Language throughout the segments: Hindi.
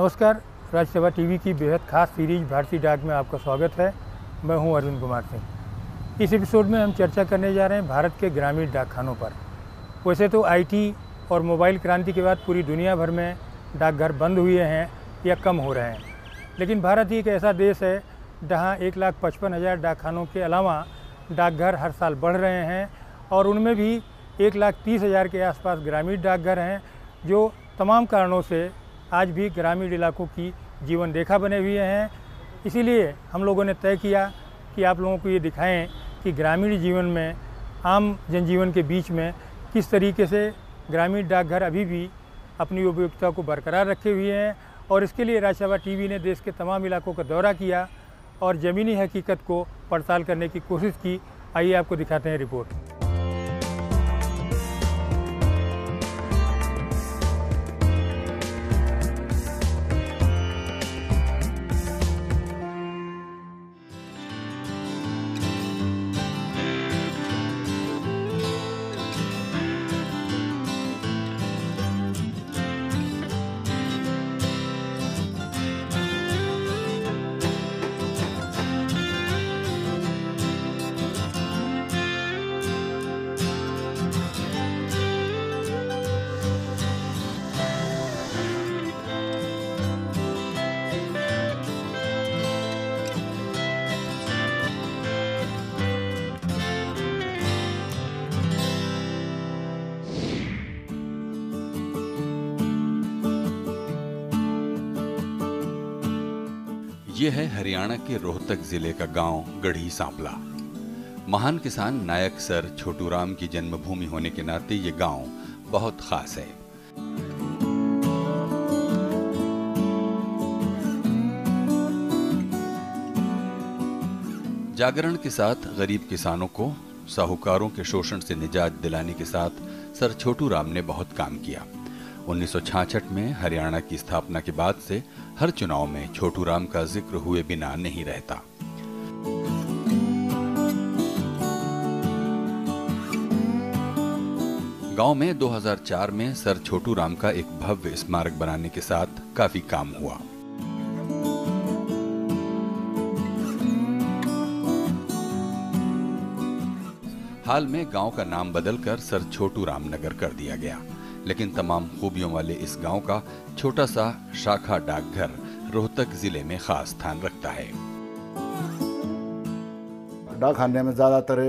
नमस्कार, राज्यसभा टीवी की बेहद खास सीरीज भारतीय डाक में आपका स्वागत है। मैं हूं अरविंद कुमार सिंह। इस एपिसोड में हम चर्चा करने जा रहे हैं भारत के ग्रामीण डाकखानों पर। वैसे तो आईटी और मोबाइल क्रांति के बाद पूरी दुनिया भर में डाकघर बंद हुए हैं या कम हो रहे हैं, लेकिन भारत ही एक ऐसा देश है जहां 1,55,000 डाकखानों के अलावा डाकघर हर साल बढ़ रहे हैं और उनमें भी 1,30,000 के आसपास ग्रामीण डाकघर हैं जो तमाम कारणों से आज भी ग्रामीण इलाकों की जीवन रेखा बने हुए हैं। इसीलिए हम लोगों ने तय किया कि आप लोगों को ये दिखाएं कि ग्रामीण जीवन में, आम जनजीवन के बीच में किस तरीके से ग्रामीण डाकघर अभी भी अपनी उपयोगिता को बरकरार रखे हुए हैं। और इसके लिए राज्यसभा टीवी ने देश के तमाम इलाकों का दौरा किया और ज़मीनी हकीकत को पड़ताल करने की कोशिश की। आइए आपको दिखाते हैं रिपोर्ट। ये है हरियाणा के रोहतक जिले का गांव गढ़ी सांपला। महान किसान नायक सर छोटूराम की जन्मभूमि होने के नाते ये गांव बहुत खास है। जागरण के साथ गरीब किसानों को साहूकारों के शोषण से निजात दिलाने के साथ सर छोटूराम ने बहुत काम किया। 1966 में हरियाणा की स्थापना के बाद से हर चुनाव में छोटूराम का जिक्र हुए बिना नहीं रहता। गांव में 2004 में सर छोटूराम का एक भव्य स्मारक बनाने के साथ काफी काम हुआ। हाल में गांव का नाम बदलकर सर छोटूराम नगर कर दिया गया, लेकिन तमाम खूबियों वाले इस गांव का छोटा सा शाखा डाकघर रोहतक जिले में खास स्थान रखता है। डाकखाने में ज़्यादातर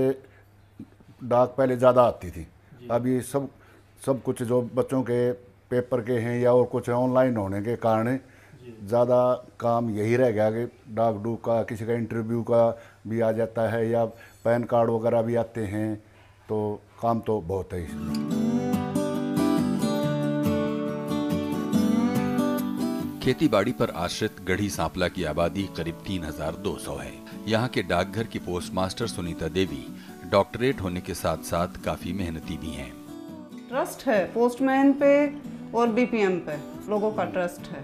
डाक पहले ज़्यादा आती थी। अभी सब कुछ जो बच्चों के पेपर के हैं या और कुछ ऑनलाइन होने के कारण ज़्यादा काम यही रह गया कि डाक डूक का, किसी का इंटरव्यू का भी आ जाता है या पैन कार्ड वगैरह भी आते हैं, तो काम तो बहुत है इसमें। खेती बाड़ी पर आश्रित गढ़ी सांपला की आबादी करीब 3,200 है। यहाँ के डाकघर की पोस्टमास्टर सुनीता देवी डॉक्टरेट होने के साथ साथ काफी मेहनती भी हैं। ट्रस्ट है पोस्टमैन पे और बीपीएम पे, लोगों का ट्रस्ट है।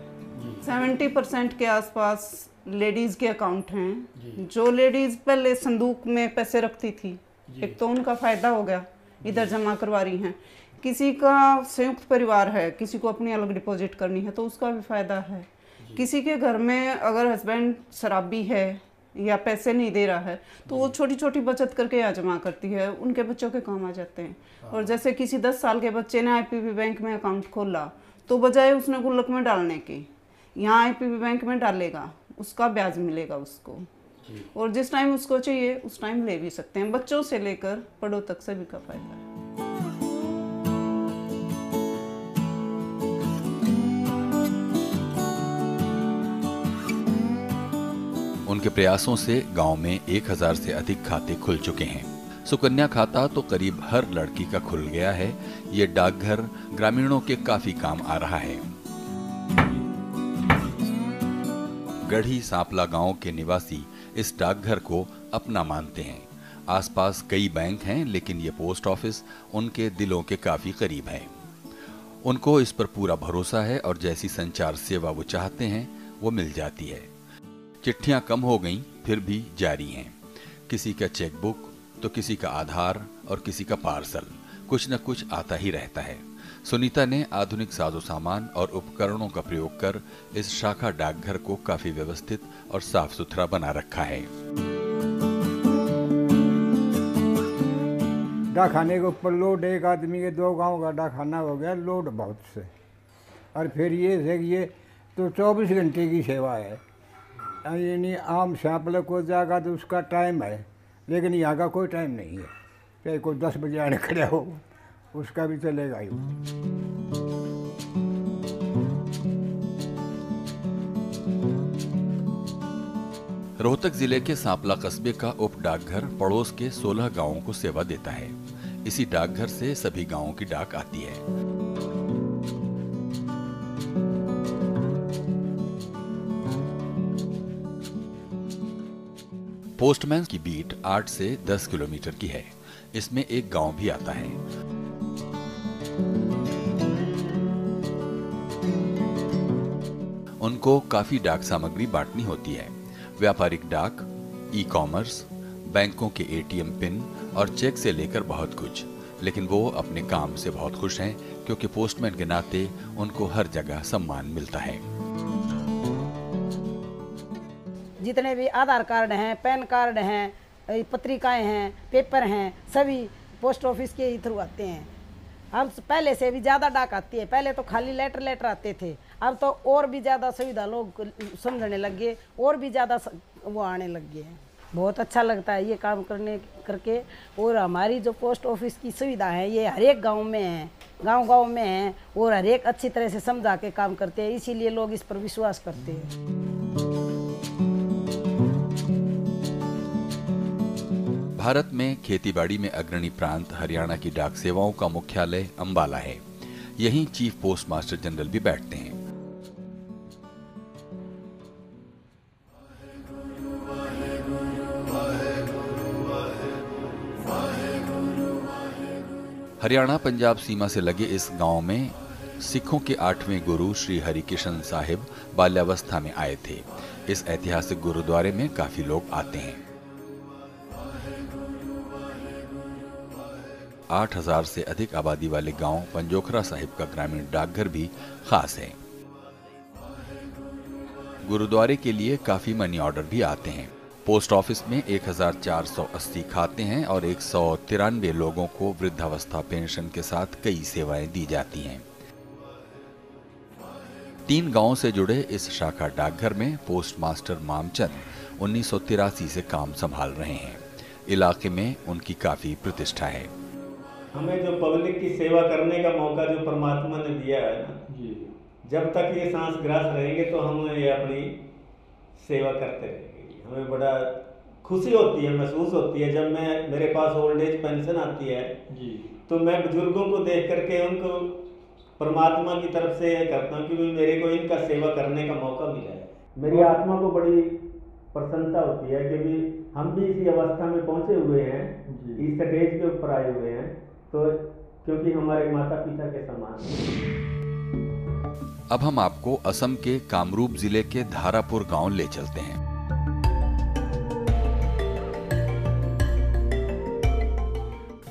70% के आसपास लेडीज के अकाउंट हैं। जो लेडीज पहले संदूक में पैसे रखती थी, एक तो उनका फायदा हो गया, इधर जमा करवा रही हैं। किसी का संयुक्त परिवार है, किसी को अपनी अलग डिपॉजिट करनी है तो उसका भी फायदा है। किसी के घर में अगर हस्बैंड शराबी है या पैसे नहीं दे रहा है तो वो छोटी छोटी बचत करके यहाँ जमा करती है, उनके बच्चों के काम आ जाते हैं। और जैसे किसी 10 साल के बच्चे ने आईपीबी बैंक में अकाउंट खोला तो बजाय उसने गुल्लक में डालने की, यहाँ आईपीबी बैंक में डालेगा, उसका ब्याज मिलेगा उसको, और जिस टाइम उसको चाहिए उस टाइम ले भी सकते हैं। बच्चों से लेकर बड़ों तक सभी का फायदा है। उनके प्रयासों से गांव में 1,000 से अधिक खाते खुल चुके हैं। सुकन्या खाता तो करीब हर लड़की का खुल गया है। ये डाकघर ग्रामीणों के काफी काम आ रहा है। गढ़ी सांपला गांव के निवासी इस डाकघर को अपना मानते हैं। आसपास कई बैंक हैं, लेकिन ये पोस्ट ऑफिस उनके दिलों के काफी करीब है। उनको इस पर पूरा भरोसा है और जैसी संचार सेवा वो चाहते हैं वो मिल जाती है। चिट्ठियां कम हो गईं, फिर भी जारी हैं। किसी का चेकबुक तो किसी का आधार और किसी का पार्सल, कुछ न कुछ आता ही रहता है। सुनीता ने आधुनिक साजो सामान और उपकरणों का प्रयोग कर इस शाखा डाकघर को काफी व्यवस्थित और साफ सुथरा बना रखा है। डाकखाने के ऊपर लोड एक आदमी के 2 गांव का डाकखाना हो गया, लोड बहुत से। और फिर ये तो 24 घंटे की सेवा है, यानी आम सैंपल को जाएगा तो उसका टाइम है, लेकिन यहाँ का कोई टाइम नहीं है। चाहे कोई 10 बजे आने खड़ा हो उसका भी चलेगा ही। रोहतक जिले के सांपला कस्बे का उप डाकघर पड़ोस के 16 गांवों को सेवा देता है। इसी डाकघर से सभी गांवों की डाक आती है। पोस्टमैन की बीट 8 से 10 किलोमीटर की है। इसमें एक गांव भी आता है। उनको काफी डाक सामग्री बांटनी होती है। व्यापारिक डाक, ई कॉमर्स, बैंकों के एटीएम पिन और चेक से लेकर बहुत कुछ। लेकिन वो अपने काम से बहुत खुश हैं क्योंकि पोस्टमैन के नाते उनको हर जगह सम्मान मिलता है। जितने भी आधार कार्ड हैं, पैन कार्ड हैं, पत्रिकाएं हैं, पेपर हैं, सभी पोस्ट ऑफिस के थ्रू आते हैं। हम पहले से भी ज़्यादा डाक आती है। पहले तो खाली लेटर आते थे, अब तो और भी ज़्यादा सुविधा लोग समझने लग गए, और भी ज़्यादा वो आने लग गए हैं। बहुत अच्छा लगता है ये काम करके। और हमारी जो पोस्ट ऑफिस की सुविधा है ये हर एक गाँव में है, गाँव में है, और हर एक अच्छी तरह से समझा के काम करते हैं, इसीलिए लोग इस पर विश्वास करते हैं। भारत में खेतीबाड़ी में अग्रणी प्रांत हरियाणा की डाक सेवाओं का मुख्यालय अंबाला है। यहीं चीफ पोस्ट मास्टर जनरल भी बैठते हैं। हरियाणा पंजाब सीमा से लगे इस गांव में सिखों के 8वें गुरु श्री हरिकिशन साहिब बाल्यावस्था में आए थे। इस ऐतिहासिक गुरुद्वारे में काफी लोग आते हैं। 8000 से अधिक आबादी वाले गांव पंजोखरा साहिब का ग्रामीण डाकघर भी खास है। गुरुद्वारे के लिए काफी मनी ऑर्डर भी आते हैं। पोस्ट ऑफिस में 1480 खाते हैं और 193 लोगों को वृद्धावस्था पेंशन के साथ कई सेवाएं दी जाती हैं। 3 गांवों से जुड़े इस शाखा डाकघर में पोस्ट मास्टर मामचंद 1983 से काम संभाल रहे हैं। इलाके में उनकी काफी प्रतिष्ठा है। हमें जो पब्लिक की सेवा करने का मौका जो परमात्मा ने दिया है ना, जब तक ये सांस ग्रास रहेंगे तो हम ये अपनी सेवा करते रहेंगे। हमें बड़ा खुशी होती है, महसूस होती है जब मेरे पास ओल्ड एज पेंशन आती है तो मैं बुजुर्गों को देख करके उनको परमात्मा की तरफ से ये करता हूँ कि मेरे को इनका सेवा करने का मौका मिला है। मेरी आत्मा को बड़ी प्रसन्नता होती है कि भी हम भी इसी अवस्था में पहुंचे हुए हैं, इस स्टेज के ऊपर आए हुए हैं, तो क्योंकि हमारे माता पिता के समान। अब हम आपको असम के कामरूप जिले के धारापुर गांव ले चलते हैं।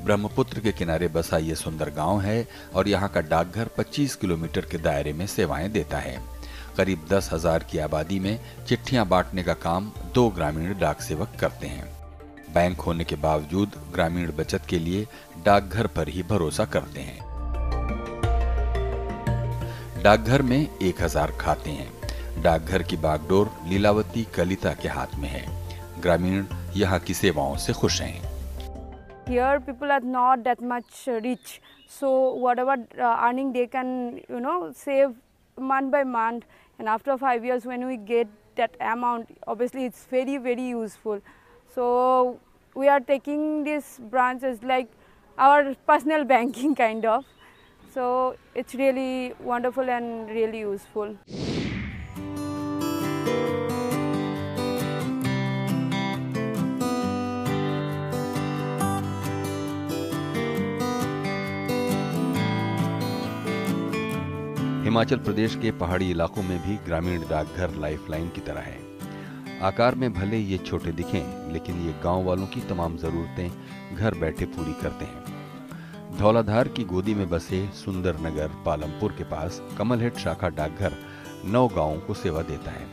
ब्रह्मपुत्र के किनारे बसा ये सुंदर गांव है और यहाँ का डाकघर 25 किलोमीटर के दायरे में सेवाएं देता है। करीब 10,000 की आबादी में चिट्ठियां बांटने का काम 2 ग्रामीण डाक सेवक करते हैं। बैंक होने के बावजूद ग्रामीण बचत के लिए डाकघर पर ही भरोसा करते हैं। डाकघर में 1000 खाते हैं। डाकघर की बागडोर लीलावती कलिता के हाथ में है। ग्रामीण यहाँ की सेवाओं से खुश हैं। Here people are not that much rich, so whatever earning they can, save month by month, and after 5 years when we get that amount, obviously it's very, very useful. So we are taking this branch as like our personal banking kind of. So it's really wonderful and really useful. Himachal Pradesh के पहाड़ी इलाकों में भी ग्रामीण डाकघर लाइफलाइन की तरह है। आकार में भले ये छोटे दिखें, लेकिन ये गांव वालों की तमाम ज़रूरतें घर बैठे पूरी करते हैं। धौलाधार की गोदी में बसे सुंदर नगर पालमपुर के पास कमलहेट शाखा डाकघर 9 गांवों को सेवा देता है।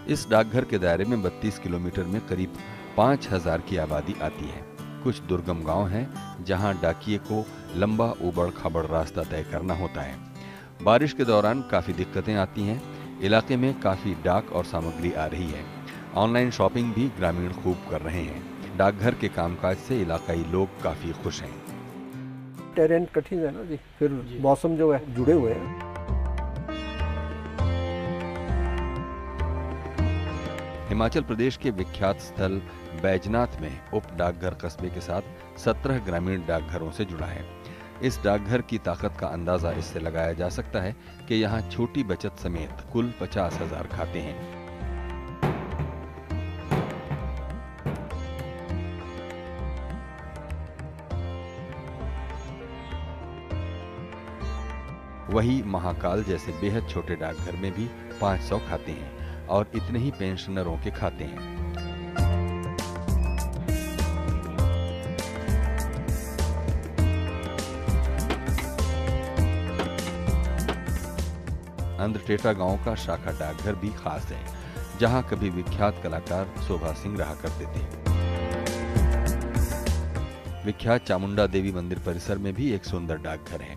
इस डाकघर के दायरे में 32 किलोमीटर में करीब 5000 की आबादी आती है। कुछ दुर्गम गांव हैं जहां डाकिये को लंबा उबड़ खाबड़ रास्ता तय करना होता है। बारिश के दौरान काफी दिक्कतें आती हैं। इलाके में काफी डाक और सामग्री आ रही है। ऑनलाइन शॉपिंग भी ग्रामीण खूब कर रहे हैं। डाकघर के कामकाज से इलाकाई लोग काफी खुश हैं। टेरेन कठिन है ना जी, फिर मौसम जो है जुड़े हुए हैं। हिमाचल प्रदेश के विख्यात स्थल बैजनाथ में उप डाकघर कस्बे के साथ 17 ग्रामीण डाकघरों से जुड़ा है। इस डाकघर की ताकत का अंदाजा इससे लगाया जा सकता है कि यहाँ छोटी बचत समेत कुल 50,000 खाते हैं। वही महाकाल जैसे बेहद छोटे डाकघर में भी 500 खाते हैं और इतने ही पेंशनरों के खाते हैं। अंद्रटेटा गांव का शाखा डाकघर भी खास है, जहां कभी विख्यात कलाकार शोभा सिंह रहा करते थे। विख्यात चामुंडा देवी मंदिर परिसर में भी एक सुंदर डाकघर है।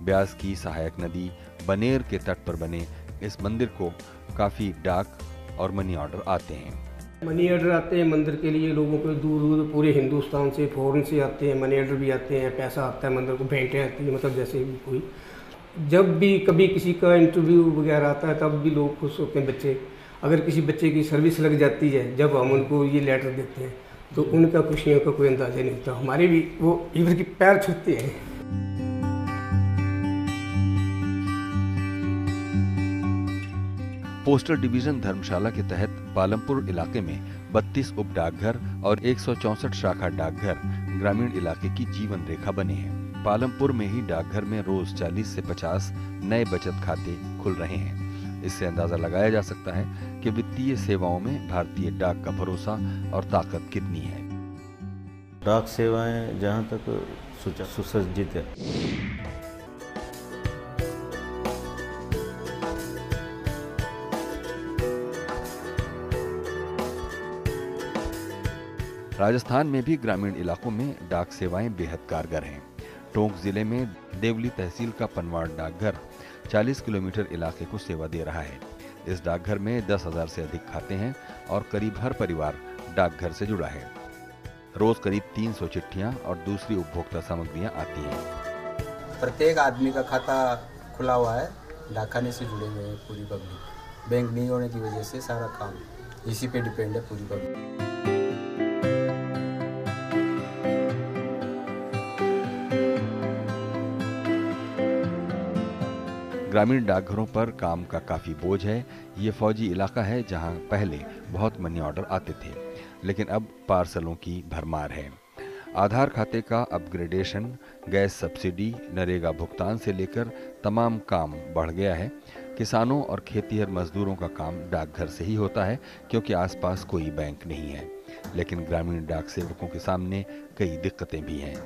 ब्यास की सहायक नदी बनेर के तट पर बने इस मंदिर को काफी डाक और मनी ऑर्डर आते हैं। मनी ऑर्डर आते हैं मंदिर के लिए, लोगों को दूर दूर पूरे हिंदुस्तान से फॉरेन से आते हैं। मनी ऑर्डर भी आते हैं, पैसा आता है मंदिर को, भेंटें आती हैं। मतलब जैसे भी कोई जब भी कभी किसी का इंटरव्यू वगैरह आता है तब भी लोग खुश होते हैं। बच्चे अगर किसी बच्चे की सर्विस लग जाती है, जब हम उनको ये लेटर देते हैं तो उनका खुशियों का कोई अंदाजा नहीं होता। हमारे भी वो ईश्वर की पैर छूते हैं। पोस्टल डिवीजन धर्मशाला के तहत पालमपुर इलाके में 32 उप डाकघर और 164 शाखा डाकघर ग्रामीण इलाके की जीवन रेखा बने हैं। पालमपुर में ही डाकघर में रोज 40 से 50 नए बचत खाते खुल रहे हैं। इससे अंदाजा लगाया जा सकता है कि वित्तीय सेवाओं में भारतीय डाक का भरोसा और ताकत कितनी है। डाक सेवाएं जहां तक सुसज्जित है। राजस्थान में भी ग्रामीण इलाकों में डाक सेवाएं बेहद कारगर हैं। टोंक जिले में देवली तहसील का पनवाड़ डाकघर 40 किलोमीटर इलाके को सेवा दे रहा है। इस डाकघर में 10,000 से अधिक खाते हैं और करीब हर परिवार डाकघर से जुड़ा है। रोज करीब 300 चिट्ठियां और दूसरी उपभोक्ता सामग्रियां आती हैं। प्रत्येक आदमी का खाता खुला हुआ है, डाकखाने से जुड़े हुए हैं पूरी पब्लिक। बैंक नहीं होने की वजह से सारा काम इसी पे डिपेंड है पूरी पब्लिक। ग्रामीण डाकघरों पर काम का काफी बोझ है। ये फौजी इलाका है जहां पहले बहुत मनी ऑर्डर आते थे, लेकिन अब पार्सलों की भरमार है। आधार खाते का अपग्रेडेशन, गैस सब्सिडी, नरेगा भुगतान से लेकर तमाम काम बढ़ गया है। किसानों और खेतीहर मजदूरों का काम डाकघर से ही होता है क्योंकि आसपास कोई बैंक नहीं है। लेकिन ग्रामीण डाक सेवकों के सामने कई दिक्कतें भी हैं।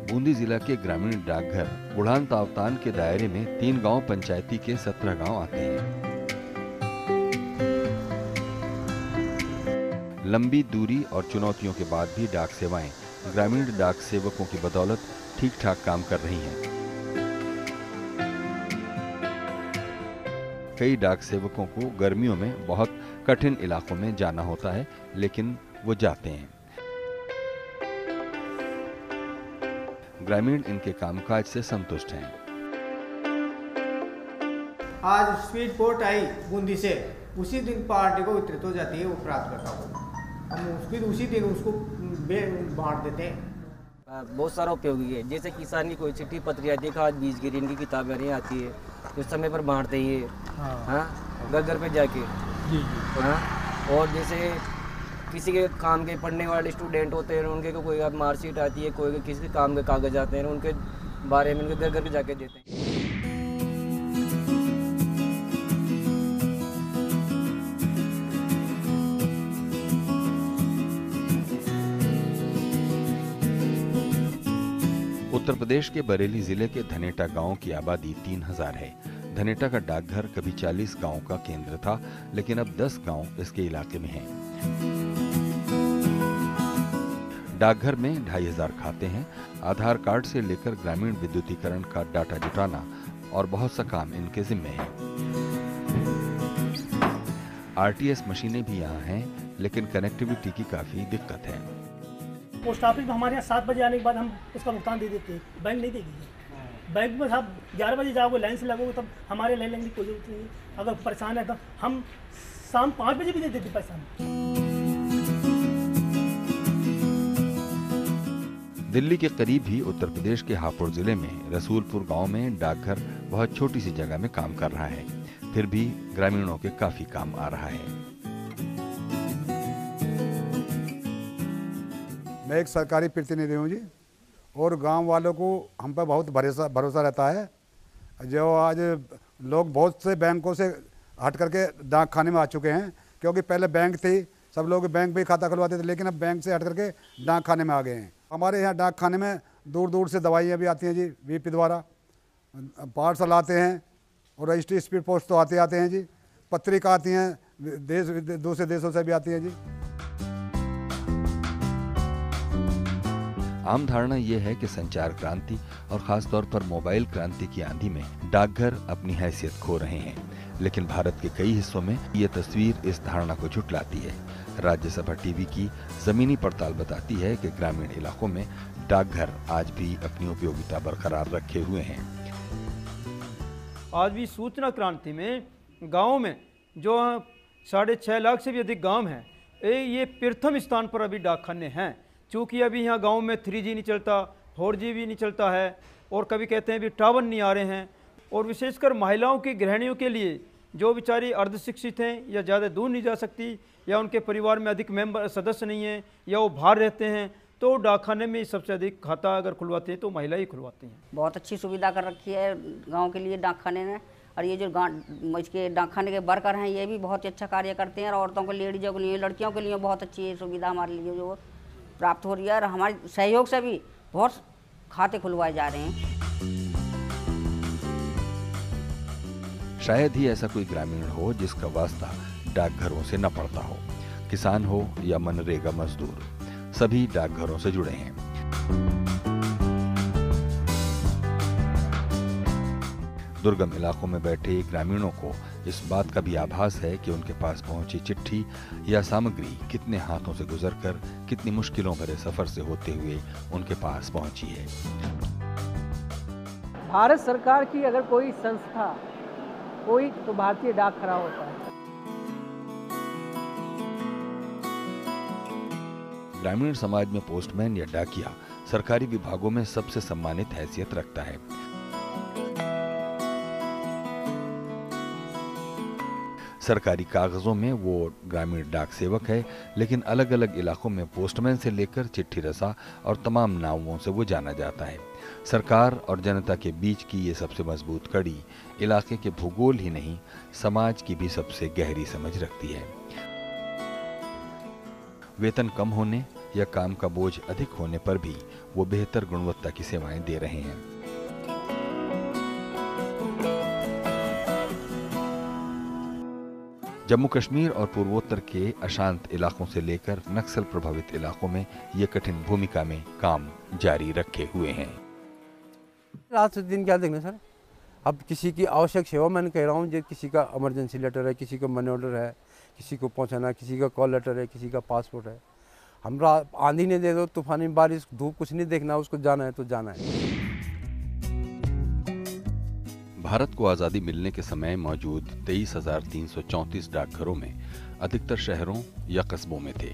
बूंदी जिला के ग्रामीण डाकघर बुढ़ान तावतान के दायरे में 3 गांव पंचायती के 17 गांव आते हैं। लंबी दूरी और चुनौतियों के बाद भी डाक सेवाएं ग्रामीण डाक सेवकों की बदौलत ठीक ठाक काम कर रही हैं। कई डाक सेवकों को गर्मियों में बहुत कठिन इलाकों में जाना होता है, लेकिन वो जाते हैं। ग्रामीण इनके कामकाज से संतुष्ट हैं। आज स्पीड पोर्ट आई बूंदी से, उसी दिन पार्टी को वितरित हो जाती है वो प्राप्त करता हूँ। हम फिर उसी दिन उसको बांट देते हैं। बहुत सारा उपयोगी है, जैसे किसान की कोई चिट्ठी पत्री आती है, खाद बीज गिरी इनकी किताबें नहीं आती है, उस समय पर बांटते ही है। हाँ, घर घर पे जाके। हाँ, और जैसे किसी के काम के पढ़ने वाले स्टूडेंट होते हैं, उनके को कोई मार्कशीट आती है, कोई किसी काम के कागज आते हैं, उनके बारे में उनके घर घर जाके देते हैं। उत्तर प्रदेश के बरेली जिले के धनेटा गांव की आबादी 3000 है। धनेटा का डाकघर कभी 40 गांव का केंद्र था, लेकिन अब 10 गांव इसके इलाके में हैं। डाकघर में 2500 खाते हैं। आधार कार्ड से लेकर ग्रामीण विद्युतीकरण का डाटा जुटाना और बहुत सा काम इनके जिम्मे है। आरटीएस मशीनें भी यहाँ हैं, लेकिन कनेक्टिविटी की काफी दिक्कत है। पोस्ट ऑफिस में हमारे यहाँ 7 बजे आने के बाद हम उसका भुगतान दे देते हैं, बैंक नहीं देगी। बैंक में आप 11 बजे जाओगे, लाइन से लगोगे, तब हमारे ले लेने की कोई जरूरत नहीं। अगर परेशान है तो हम शाम 5 बजे भी दे देते पैसा। दिल्ली के करीब ही उत्तर प्रदेश के हापुड़ जिले में रसूलपुर गांव में डाकघर बहुत छोटी सी जगह में काम कर रहा है, फिर भी ग्रामीणों के काफी काम आ रहा है। मैं एक सरकारी प्रतिनिधि हूँ जी, और गांव वालों को हम पर बहुत भरोसा रहता है। जो आज लोग बहुत से बैंकों से हट करके डाक खाने में आ चुके हैं, क्योंकि पहले बैंक थी, सब लोग बैंक में खाता खुलवाते थे, लेकिन अब बैंक से हट करके डाक खाने में आ गए हैं। हमारे यहाँ डाक खाने में दूर दूर से दवाइयाँ भी आती हैं जी, वीपी द्वारा पार्सल आते हैं, और रजिस्ट्री स्पीड पोस्ट तो आते हैं जी, पत्रिका आती हैं दूसरे देशों से भी आती हैं जी। आम धारणा यह है कि संचार क्रांति और खासतौर पर मोबाइल क्रांति की आंधी में डाकघर अपनी हैसियत खो रहे हैं, लेकिन भारत के कई हिस्सों में ये तस्वीर इस धारणा को झुटलाती है। राज्यसभा टीवी की जमीनी पड़ताल बताती है कि ग्रामीण इलाकों में डाकघर आज भी अपनी उपयोगिता बरकरार रखे हुए हैं। आज भी सूचना क्रांति में गाँव में जो 6.5 लाख से भी अधिक गाँव हैं, ये प्रथम स्थान पर अभी डाकखाने हैं। चूँकि अभी यहाँ गांव में 3G नहीं चलता, 4G भी नहीं चलता है, और कभी कहते हैं भी टावर नहीं आ रहे हैं। और विशेषकर महिलाओं की गृहिणियों के लिए जो बेचारी अर्धशिक्षित हैं या ज़्यादा दूर नहीं जा सकती, या उनके परिवार में अधिक सदस्य नहीं हैं, या वो बाहर रहते हैं, तो डाकखाने में सबसे अधिक खाता अगर खुलवाते हैं तो महिला ही खुलवाती हैं। बहुत अच्छी सुविधा कर रखी है गाँव के लिए डाकखाने ने, और ये जो इसके डाकखाने के वर्कर हैं ये भी बहुत अच्छा कार्य करते हैं, और औरतों को, लेडीज़ों के लिए, लड़कियों के लिए बहुत अच्छी सुविधा हमारे लिए जो प्राप्त हो रही है, और हमारे सहयोग से भी बहुत खाते खुलवाए जा रहे हैं। शायद ही ऐसा कोई ग्रामीण हो जिसका वास्ता डाकघरों से न पड़ता हो। किसान हो या मनरेगा मजदूर, सभी डाकघरों से जुड़े हैं। दुर्गम इलाकों में बैठे ग्रामीणों को इस बात का भी आभास है कि उनके पास पहुंची चिट्ठी या सामग्री कितने हाथों से गुजरकर, कितनी मुश्किलों भरे सफर से होते हुए उनके पास पहुंची है। भारत सरकार की अगर कोई संस्था कोई, तो भारतीय डाक खड़ा होता है। ग्रामीण समाज में पोस्टमैन या डाकिया सरकारी विभागों में सबसे सम्मानित हैसियत रखता है। सरकारी कागजों में वो ग्रामीण डाक सेवक है, लेकिन अलग अलग इलाकों में पोस्टमैन से लेकर चिट्ठी रसा और तमाम नामों से वो जाना जाता है। सरकार और जनता के बीच की ये सबसे मजबूत कड़ी इलाके के भूगोल ही नहीं, समाज की भी सबसे गहरी समझ रखती है। वेतन कम होने या काम का बोझ अधिक होने पर भी वो बेहतर गुणवत्ता की सेवाएं दे रहे हैं। जम्मू कश्मीर और पूर्वोत्तर के अशांत इलाकों से लेकर नक्सल प्रभावित इलाकों में ये कठिन भूमिका में काम जारी रखे हुए हैं। रात दिन क्या देखना सर, अब किसी की आवश्यक सेवा मैंने कह रहा हूँ, जो किसी का इमरजेंसी लेटर है, किसी का मनी ऑर्डर है, किसी को पहुँचाना, किसी का कॉल लेटर है, किसी का पासपोर्ट है। हमरा आंधी नहीं दे दो, तूफानी बारिश, धूप, कुछ नहीं देखना, उसको जाना है तो जाना है। भारत को आज़ादी मिलने के समय मौजूद 23,334 डाकघरों में अधिकतर शहरों या कस्बों में थे।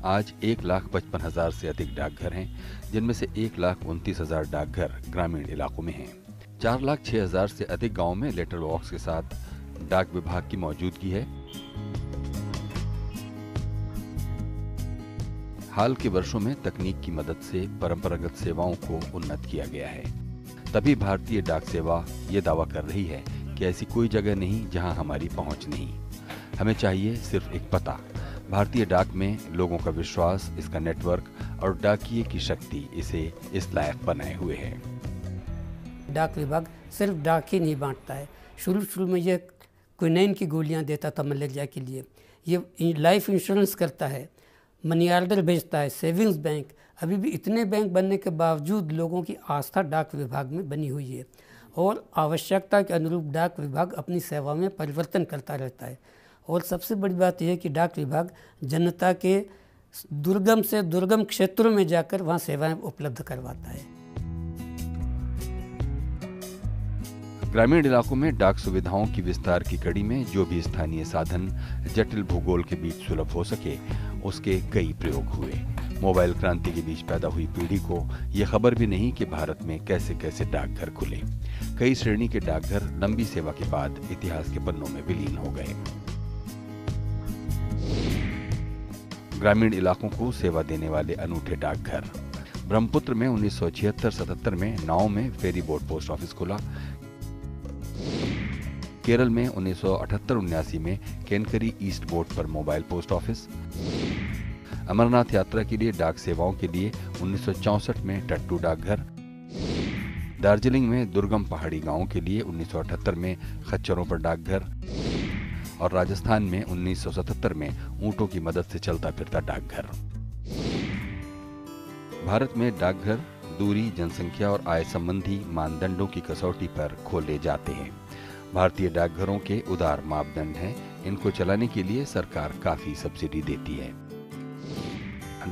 आज 1,55,000 से अधिक डाकघर हैं, जिनमें से 1,29,000 डाकघर ग्रामीण इलाकों में हैं। 4,06,000 से अधिक गांवों में लेटर बॉक्स के साथ डाक विभाग की मौजूदगी है। हाल के वर्षों में तकनीक की मदद से परंपरागत सेवाओं को उन्नत किया गया है। तभी भारतीय डाक सेवा ये दावा कर रही है कि ऐसी कोई जगह नहीं जहां हमारी पहुंच नहीं। हमें चाहिए सिर्फ एक पता, भारतीय डाक में लोगों का विश्वास, इसका नेटवर्क और डाकिये की शक्ति इसे इस लायक बनाए हुए है। डाक विभाग सिर्फ डाक ही नहीं बांटता है। शुरू में ये क्विनाइन की गोलियां देता था मलेरिया के लिए, ये लाइफ इंश्योरेंस करता है, मनी ऑर्डर भेजता है, सेविंग्स बैंक। अभी भी इतने बैंक बनने के बावजूद लोगों की आस्था डाक विभाग में बनी हुई है और आवश्यकता के अनुरूप डाक विभाग अपनी सेवा में परिवर्तन करता रहता है। और सबसे बड़ी बात यह है कि डाक विभाग जनता के दुर्गम से दुर्गम क्षेत्रों में जाकर वहाँ सेवाएं उपलब्ध करवाता है। ग्रामीण इलाकों में डाक सुविधाओं की विस्तार की कड़ी में जो भी स्थानीय साधन जटिल भूगोल के बीच सुलभ हो सके, उसके कई प्रयोग हुए। मोबाइल क्रांति के बीच पैदा हुई पीढ़ी को यह खबर भी नहीं कि भारत में कैसे कैसे डाकघर खुले। कई श्रेणी के डाकघर लंबी सेवा के बाद इतिहास के पन्नों में विलीन हो गए। ग्रामीण इलाकों को सेवा देने वाले अनूठे डाकघर। ब्रह्मपुत्र में 1976-77 में नाव में फेरी बोट पोस्ट ऑफिस खुला। केरल में 1978-79 में केनकरी ईस्ट बोट पर मोबाइल पोस्ट ऑफिस। अमरनाथ यात्रा के लिए डाक सेवाओं के लिए 1964 में टट्टू डाकघर। दार्जिलिंग में दुर्गम पहाड़ी गांवों के लिए 1978 में खच्चरों पर डाकघर और राजस्थान में 1977 में ऊंटों की मदद से चलता फिरता डाकघर। भारत में डाकघर दूरी, जनसंख्या और आय संबंधी मानदंडों की कसौटी पर खोले जाते हैं। भारतीय डाकघरों के उदार मापदंड हैं। इनको चलाने के लिए सरकार काफी सब्सिडी देती है।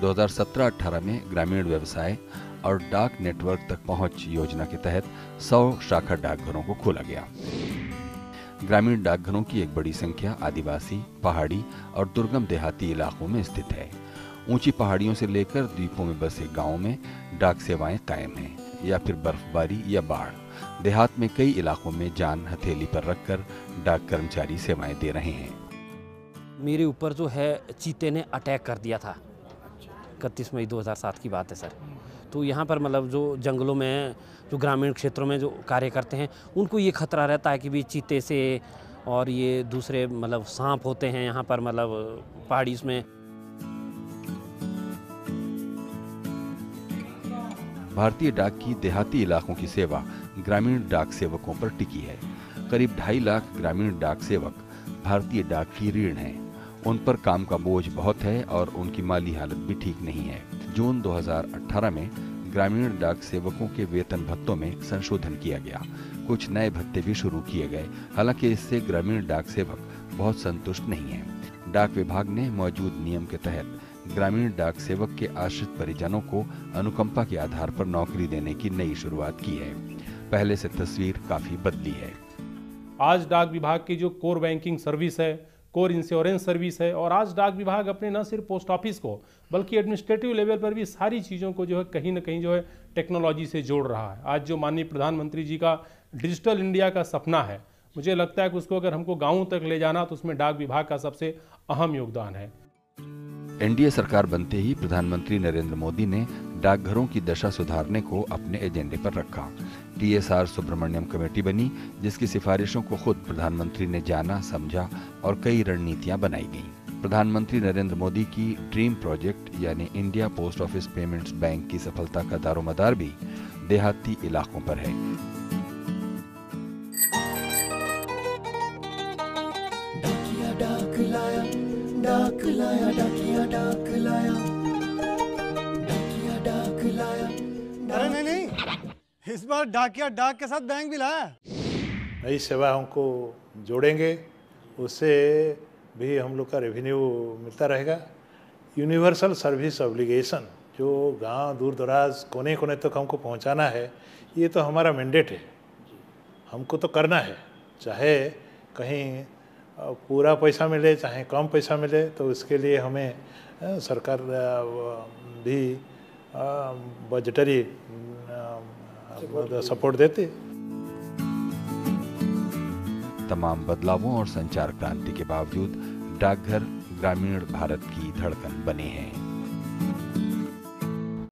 2017-18 में ग्रामीण व्यवसाय और डाक नेटवर्क तक पहुंच योजना के तहत 100 शाखा डाकघरों को खोला गया। ग्रामीण डाकघरों की एक बड़ी संख्या आदिवासी, पहाड़ी और दुर्गम देहाती इलाकों में स्थित है। ऊंची पहाड़ियों से लेकर द्वीपों में बसे गांवों में डाक सेवाएं कायम हैं, या फिर बर्फबारी या बाढ़। देहात में कई इलाकों में जान हथेली पर रखकर डाक कर्मचारी सेवाएं दे रहे हैं। मेरे ऊपर जो है चीते ने अटैक कर दिया था। 31 मई 2007 की बात है सर। तो यहाँ पर मतलब जो जंगलों में, जो ग्रामीण क्षेत्रों में जो कार्य करते हैं, उनको ये खतरा रहता है कि भी चीते से और ये दूसरे मतलब सांप होते हैं यहाँ पर, मतलब पहाड़ी में। भारतीय डाक की देहाती इलाकों की सेवा ग्रामीण डाक सेवकों पर टिकी है। करीब 2.5 लाख ग्रामीण डाक सेवक भारतीय डाक की रीढ़ हैं। उन पर काम का बोझ बहुत है और उनकी माली हालत भी ठीक नहीं है। जून 2018 में ग्रामीण डाक सेवकों के वेतन भत्तों में संशोधन किया गया। कुछ नए भत्ते भी शुरू किए गए। हालांकि इससे ग्रामीण डाक सेवक बहुत संतुष्ट नहीं हैं। डाक विभाग ने मौजूद नियम के तहत ग्रामीण डाक सेवक के आश्रित परिजनों को अनुकंपा के आधार पर नौकरी देने की नई शुरुआत की है। पहले से तस्वीर काफी बदली है। आज डाक विभाग की जो कोर बैंकिंग सर्विस है, कोर इंश्योरेंस सर्विस है, और आज डाक विभाग अपने न सिर्फ पोस्ट ऑफिस को बल्कि एडमिनिस्ट्रेटिव लेवल पर भी सारी चीज़ों को जो है कहीं ना कहीं जो है टेक्नोलॉजी से जोड़ रहा है। आज जो माननीय प्रधानमंत्री जी का डिजिटल इंडिया का सपना है, मुझे लगता है कि उसको अगर हमको गाँव तक ले जाना तो उसमें डाक विभाग का सबसे अहम योगदान है। एनडीए सरकार बनते ही प्रधानमंत्री नरेंद्र मोदी ने डाकघरों की दशा सुधारने को अपने एजेंडे पर रखा। TSR सुब्रमण्यम कमेटी बनी, जिसकी सिफारिशों को खुद प्रधानमंत्री ने जाना, समझा और कई रणनीतियां बनाई गईं। प्रधानमंत्री नरेंद्र मोदी की ड्रीम प्रोजेक्ट यानी India post office payments bank की सफलता का दारोमदार भी देहाती इलाकों पर है। डाक लाया डाकिया डाक लाया डाकिया डाक लाया। अरे नहीं, इस बार डाकिया डाक के साथ बैंक भी लाया। नई सेवाओं को जोड़ेंगे, उससे भी हम लोग का रेवेन्यू मिलता रहेगा। यूनिवर्सल सर्विस ऑब्लिगेशन जो गांव दूर दराज कोने कोने तक हमको पहुंचाना है, ये तो हमारा मैंडेट है, हमको तो करना है। चाहे कहीं पूरा पैसा मिले चाहे कम पैसा मिले, तो उसके लिए हमें सरकार भी बजटरी सपोर्ट देती। तमाम बदलावों और संचार क्रांति के बावजूद डाकघर ग्रामीण भारत की धड़कन बने हैं।